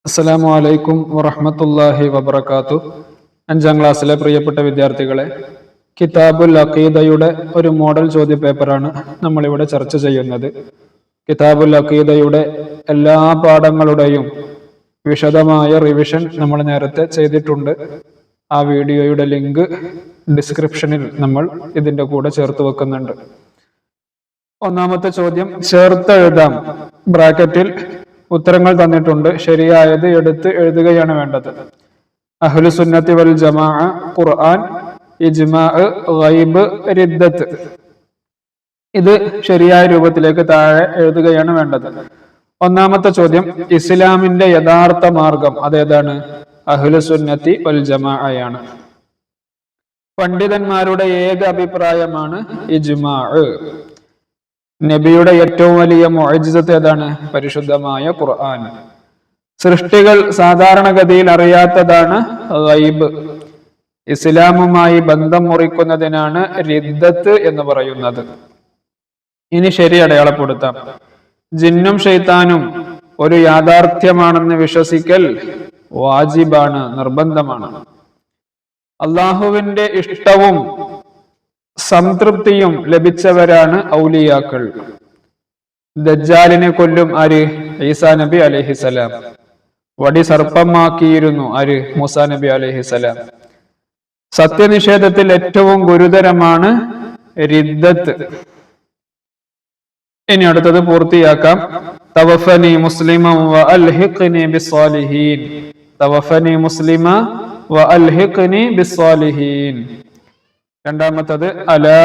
അസ്സലാമു അലൈക്കും വറഹ്മത്തുള്ളാഹി വബറകാതുഹു. 5ാം ക്ലാസ്സിലെ പ്രിയപ്പെട്ട വിദ്യാർത്ഥികളെ, കിതാബുൽ അഖീദയുടെ ഒരു മോഡൽ ചോദ്യ പേപ്പറാണ് നമ്മളിവിടെ ചർച്ച ചെയ്യുന്നത്. കിതാബുൽ അഖീദയുടെ എല്ലാ പാഠങ്ങളുടെയും വിശദമായ റിവിഷൻ നമ്മൾ നേരത്തെ ചെയ്തിട്ടുണ്ട്. ആ വീഡിയോയുടെ ലിങ്ക് ഡിസ്ക്രിപ്ഷനിൽ നമ്മൾ ഇതിന്റെ കൂടെ ചേർത്ത് വെക്കുന്നുണ്ട്. ഒന്നാമത്തെ ചോദ്യം ചേർത്തെഴുതാം. ബ്രാക്കറ്റിൽ ഉത്തരങ്ങൾ തന്നിട്ടുണ്ട്. ശരിയായത് എടുത്ത് എഴുതുകയാണ് വേണ്ടത്. അഹ്ലു സുന്നത്തി വൽ ജമാഅ, ഖുർആൻ, ഇജ്മാഅ്, ഗൈബ്, റിദ്ദത്ത്. ഇത് ശരിയായ രൂപത്തിലേക്ക് താഴെ എഴുതുകയാണ് വേണ്ടത്. ഒന്നാമത്തെ ചോദ്യം, ഇസ്ലാമിന്റെ യഥാർത്ഥ മാർഗം അതേതാണ്? അഹ്ലു സുന്നത്തി വൽ ജമാഅയാണ്. പണ്ഡിതന്മാരുടെ ഏക അഭിപ്രായമാണ് ഇജ്മാഅ്. നബിയുടെ ഏറ്റവും വലിയ മുഅ്ജിസത്ത് ഏതാണ്? പരിശുദ്ധമായ ഖുർആൻ. സൃഷ്ടികൾ സാധാരണഗതിയിൽ അറിയാത്തതാണ് ഗൈബ്. ഇസ്ലാമുമായി ബന്ധം മുറിക്കുന്നതിനാണ് റിദ്ദത്ത് എന്ന് പറയുന്നത്. ഇനി ശരി അടയാളപ്പെടുത്താം. ജിന്നും ശൈത്താനും ഒരു യാഥാർത്ഥ്യമാണെന്ന് വിശ്വസിക്കൽ വാജിബാണ്, നിർബന്ധമാണ്. അള്ളാഹുവിന്റെ ഇഷ്ടവും സംതൃപ്തിയും ലഭിച്ചവരാണ് ഔലിയാക്കൾ. ദജ്ജാലിനെ കൊല്ലും ആര്? ഈസാ നബി അലൈഹിസലാം. വടി സർപ്പമാക്കിയിരുന്നു ആര്? മൂസാ നബി അലൈഹിസലാം. സത്യനിഷേധത്തിൽ ഏറ്റവും ഗുരുതരമാണ് റിദ്ദത്ത്. ഇനി അടുത്തത് പൂർത്തിയാക്കാം. തവഫനി മുസ്ലിമൻ വ അൽഹിഖ്നി ബിസ്സാലിഹീൻ. തവഫനി മുസ്ലിമ വ അൽഹിഖ്നി ബിസ്സാലിഹീൻ. രണ്ടാമത്തത് അലാ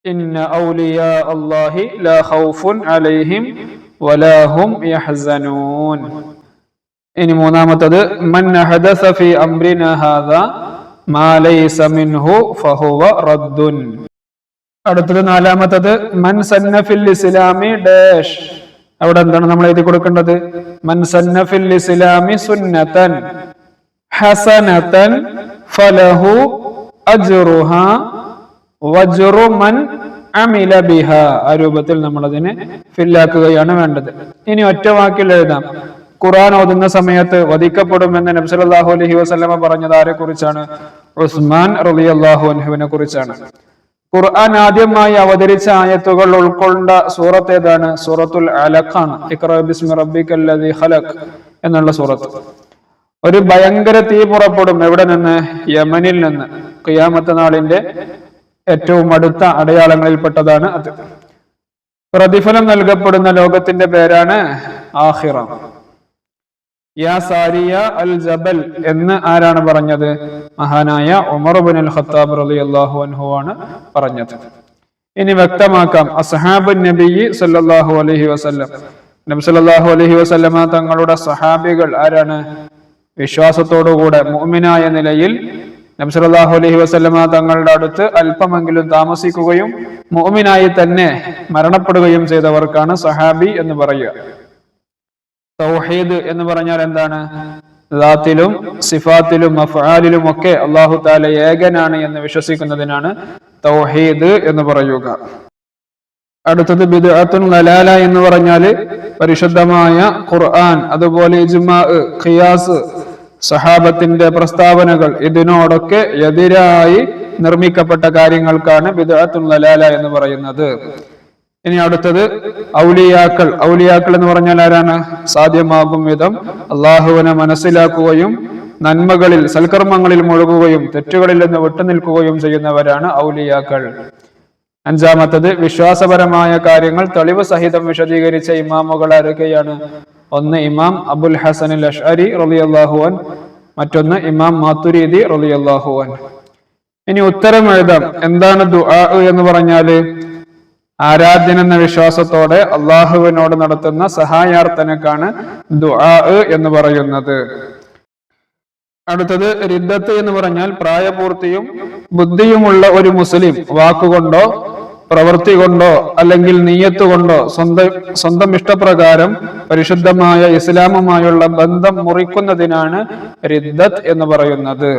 ഇന്ന ഔലിയാ അല്ലാഹി ലാ ഖൗഫുൻ അലൈഹിം വലാ ഹും യഹ്സനൂൻ. ഇനി മൂന്നാമത്തത് മൻ ഹദസ ഫീ അംരിനാ ഹാദാ മാ ലൈസ മിൻഹു ഫഹുവ റദ്ദുൻ. അടുത്തത് നാലാമത്തത് മൻ സന്ന ഫിൽ ഇസ്ലാമി ഡാഷ്. അവിടെ എന്താണ് നമ്മൾ എഴുതി കൊടുക്കേണ്ടത്? മൻ സന്ന ഫിൽ ഇസ്ലാമി സുന്നതൻ ഹസനതൻ ഫലഹു അജ്റുഹാ വജ്റു മൻ അമില ബിഹാ. ആ രൂപത്തിൽ നമ്മൾ അതിനെ ഫില്ലാക്കുകയാണ് വേണ്ടത്. ഇനി ഒറ്റ വാക്കിൽ എഴുതാം. ഖുർആൻ ഓതുന്ന സമയത്ത് വധിക്കപ്പെടുമെന്ന് നബി സല്ലല്ലാഹു അലൈഹി വസല്ലമ പറഞ്ഞത് ആരെ കുറിച്ചാണ്? ഉസ്മാൻ റളിയല്ലാഹു അൻഹുവിനെ കുറിച്ചാണ്. ഖുർആൻ ആദ്യമായി അവതരിച്ച ആയത്തുകൾ ഉൾക്കൊണ്ട സൂറത്ത് ഏതാണ്? സൂറത്തുൽ അലഖ് ആണ്. ഇഖ്റാ ബിസ്മി റബ്ബിക്കല്ലദീ ഖലഖ് എന്നുള്ള സൂറത്ത്. ഒരു ഭയങ്കര തീ പുറപ്പെടും. എവിടെ നിന്ന്? യമനിൽ നിന്ന്. ഖിയാമത്ത് നാളിന്റെ ഏറ്റവും അടുത്ത അടയാളങ്ങളിൽപ്പെട്ടതാണ് അത്. പ്രതിഫലം നൽകപ്പെടുന്ന ലോകത്തിന്റെ പേരാണ് ആഖിറ. യാ സാരിയ അൽ ജബൽ എന്ന് ആരാണ് പറഞ്ഞത്? മഹാനായ ഉമർ ഇബ്നുൽ ഖത്താബ് റളിയല്ലാഹു അൻഹു ആണ് പറഞ്ഞത്. ഇനി വ്യക്തമാക്കാം. അസ്ഹാബുൻ നബി സല്ലല്ലാഹു അലൈഹി വസല്ലം. നബി സല്ലല്ലാഹു അലൈഹി വസല്ലമ തങ്ങളുടെ സഹാബികൾ ആരാണ്? വിശ്വാസത്തോടുകൂടെ മുഅ്മിനായ നിലയിൽ നബി സല്ലല്ലാഹു അലൈഹി വസല്ലമ തങ്ങളുടെ അടുത്ത് അല്പമെങ്കിലും താമസിക്കുകയും മുഅ്മിനായി തന്നെ മരണപ്പെടുകയും ചെയ്തവർക്കാണ് സഹാബി എന്ന് പറയുക. തൗഹീദ് എന്ന് പറഞ്ഞാൽ എന്താണ്? ദാത്തിലും സിഫാത്തിലും അഫ്ആലിലും ഒക്കെ അല്ലാഹു തആല ഏകനാണ് എന്ന് വിശ്വസിക്കുന്നതിനാണ് തൗഹീദ് എന്ന് പറയുക. അടുത്തത് ബിദ്അത്തുൻ ലലാല എന്ന് പറഞ്ഞാൽ പരിശുദ്ധമായ ഖുർആൻ, അതുപോലെ ഇജ്മാഅ്, ഖിയാസ്, സഹാബത്തിന്റെ പ്രസ്താവനകൾ ഇതിനോടൊക്കെ എതിരായി നിർമ്മിക്കപ്പെട്ട കാര്യങ്ങൾക്കാണ് ബിദ്അത്തുൻ ലലാല എന്ന് പറയുന്നത്. ഇനി അടുത്തത് ഔലിയാക്കൾ. ഔലിയാക്കൾ എന്ന് പറഞ്ഞാൽ ആരാണ്? സാധ്യമാകും വിധം അള്ളാഹുവിനെ മനസ്സിലാക്കുകയും നന്മകളിൽ സൽക്കർമ്മങ്ങളിൽ മുഴുകുകയും തെറ്റുകളിൽ നിന്ന് വിട്ടുനിൽക്കുകയും ചെയ്യുന്നവരാണ് ഔലിയാക്കൾ. അഞ്ചാമത്തത് വിശ്വാസപരമായ കാര്യങ്ങൾ തെളിവ് സഹിതം വിശദീകരിച്ച ഇമാമുകൾ ആരൊക്കെയാണ്? ഒന്ന് ഇമാം അബുൽ ഹസൻ അൽ അശ്അരി റളിയല്ലാഹു അൻഹു, മറ്റൊന്ന് ഇമാം മാതുരിദി റളിയല്ലാഹു അൻഹു. ഇനി ഉത്തരം എഴുതാം. എന്താണ് ദുആ എന്ന് പറഞ്ഞാല്? ആരാധന എന്ന വിശ്വാസത്തോടെ അള്ളാഹുവിനോട് നടത്തുന്ന സഹായാർത്ഥനക്കാണ് ദുആ എന്ന് പറയുന്നത്. അടുത്തത് റിദ്ദത്ത് എന്ന് പറഞ്ഞാൽ പ്രായപൂർത്തിയും ബുദ്ധിയുമുള്ള ഒരു മുസ്ലിം വാക്കുകൊണ്ടോ പ്രവൃത്തി കൊണ്ടോ അല്ലെങ്കിൽ നിയ്യത്ത് കൊണ്ടോ സ്വന്തം ഇഷ്ടപ്രകാരം പരിശുദ്ധമായ ഇസ്ലാമുമായുള്ള ബന്ധം മുറിക്കുന്നതിനാണ് റിദ്ദത്ത് എന്ന് പറയുന്നത്.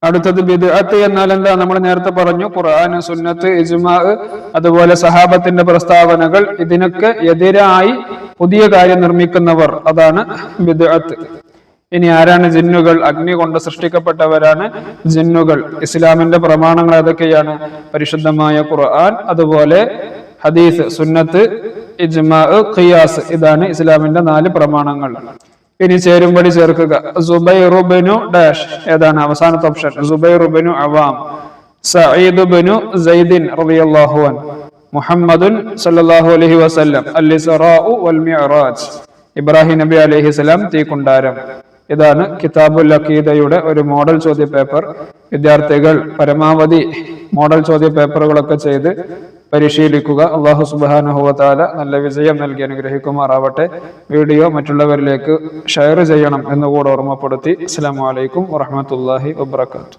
അടുത്തത് ബിദ്അത്ത് എന്നാൽ എന്താ? നമ്മൾ നേരത്തെ പറഞ്ഞു, ഖുർആൻ, സുന്നത്ത്, ഇജ്മാഅ്, അതുപോലെ സഹാബത്തിന്റെ പ്രസ്താവനകൾ ഇതിനൊക്കെ എതിരായി പുതിയ കാര്യം നിർമ്മിക്കുന്നവർ, അതാണ് ബിദ്അത്ത്. ഇനി ആരാണ് ജിന്നുകൾ? അഗ്നി കൊണ്ട് സൃഷ്ടിക്കപ്പെട്ടവരാണ് ജിന്നുകൾ. ഇസ്ലാമിന്റെ പ്രമാണങ്ങൾ ഏതൊക്കെയാണ്? പരിശുദ്ധമായ ഖുർആൻ, അതുപോലെ ഹദീസ്, സുന്നത്ത്, ഇജ്മാ, ഖിയാസ്. ഇതാണ് ഇസ്ലാമിന്റെ 4 പ്രമാണങ്ങൾ. ഇനി ചേരുംപടി ചേർക്കുക. സുബൈറുബ്നു ഡാഷ്, ഏതാണ് അവസാനത്തെ ഓപ്ഷൻ? സുബൈറുബ്നു അവാം, സഈദുബ്നു സൈദിൻ റളിയല്ലാഹു അൻഹു, മുഹമ്മദുൻ സല്ലല്ലാഹു അലൈഹി വസല്ലം, അൽ-ഇസ്റാഉ വൽ മിഅ്റാജ്, ഇബ്രാഹിം നബി അലൈഹിസ്സലാം, തീക്കുണ്ടാരം. ഇതാണ് കിതാബുൽ അഖീദയുടെ ഒരു മോഡൽ ചോദ്യ പേപ്പർ. വിദ്യാർത്ഥികൾ പരമാവധി മോഡൽ ചോദ്യ പേപ്പറുകളൊക്കെ ചെയ്ത് പരിശീലിക്കുക. അല്ലാഹു സുബ്ഹാനഹു വ തആല നല്ല വിജയം നൽകി അനുഗ്രഹിക്കുമാറാവട്ടെ. വീഡിയോ മറ്റുള്ളവരിലേക്ക് ഷെയർ ചെയ്യണം എന്നുകൂടെ ഓർമ്മപ്പെടുത്തി. അസ്സലാമു അലൈക്കും വറഹ്മത്തുള്ളാഹി വബറകാതുഹു.